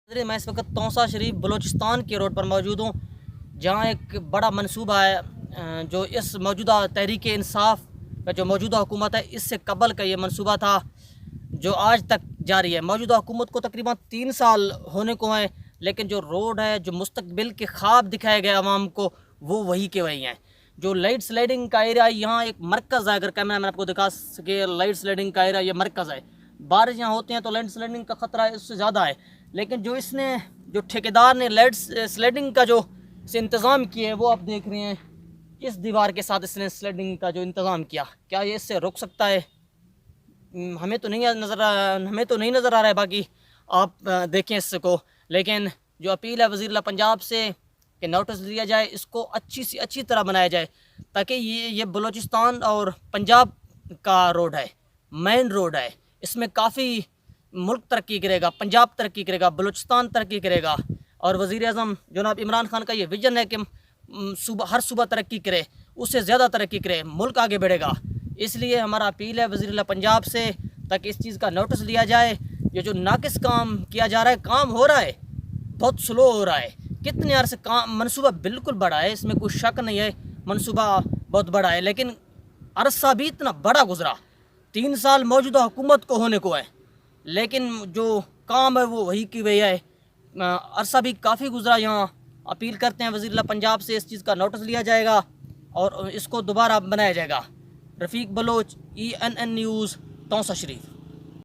मैं इस वक्त तौसा शरीफ बलूचिस्तान के रोड पर मौजूद हूँ, जहाँ एक बड़ा मंसूबा है जो इस मौजूदा तहरीक इंसाफ का जो मौजूदा हुकूमत है इससे कबल का ये मंसूबा था जो आज तक जारी है। मौजूदा हुकूमत को तकरीबन 3 साल होने को हैं, लेकिन जो रोड है, जो मुस्तकबिल के ख्वाब दिखाए गए आवाम को, वो वही के वही हैं। जो लाइट स्लाइडिंग का एरिया, यहाँ एक मरकज़ है, अगर कैमरा मैन आपको दिखा सके, लाइट स्लाइडिंग का एरिया ये मरकज़ है। बारिश यहाँ होती हैं तो लाइट स्लाइडिंग का ख़तरा इससे ज़्यादा है, लेकिन जो ठेकेदार ने लाइट स्लाइडिंग का जो से इंतज़ाम किया है, वो आप देख रहे हैं इस दीवार के साथ इसने स्लाइडिंग का जो इंतज़ाम किया, क्या ये इससे रुक सकता है? हमें तो नहीं नज़र आ रहा है, बाकी आप देखें इसको। लेकिन जो अपील है वज़ीर पंजाब से कि नोटिस लिया जाए, इसको अच्छी सी अच्छी तरह बनाया जाए, ताकि ये बलूचिस्तान और पंजाब का रोड है, मेन रोड है, इसमें काफ़ी मुल्क तरक्की करेगा, पंजाब तरक्की करेगा, बलूचिस्तान तरक्की करेगा। और वज़ीर आज़म जनाब इमरान खान का ये विजन है कि हर सूबा तरक्की करे, उससे ज़्यादा तरक्की करे, मुल्क आगे बढ़ेगा। इसलिए हमारा अपील है वज़ीर पंजाब से, ताकि इस चीज़ का नोटिस लिया जाए। ये जो नाकिस काम किया जा रहा है, काम हो रहा है, बहुत स्लो हो रहा है। कितने अर्से काम, मनसूबा बिल्कुल बड़ा है, इसमें कोई शक नहीं है, मनसूबा बहुत बड़ा है, लेकिन अरसा भी इतना बड़ा गुजरा, 3 साल मौजूदा हुकूमत को होने को है, लेकिन जो काम है वो वही की वही है। अरसा भी काफ़ी गुजरा। यहाँ अपील करते हैं वज़ीर पंजाब से, इस चीज़ का नोटिस लिया जाएगा और इसको दोबारा बनाया जाएगा। रफ़ीक बलोच, ENN न्यूज़, तौसा शरीफ।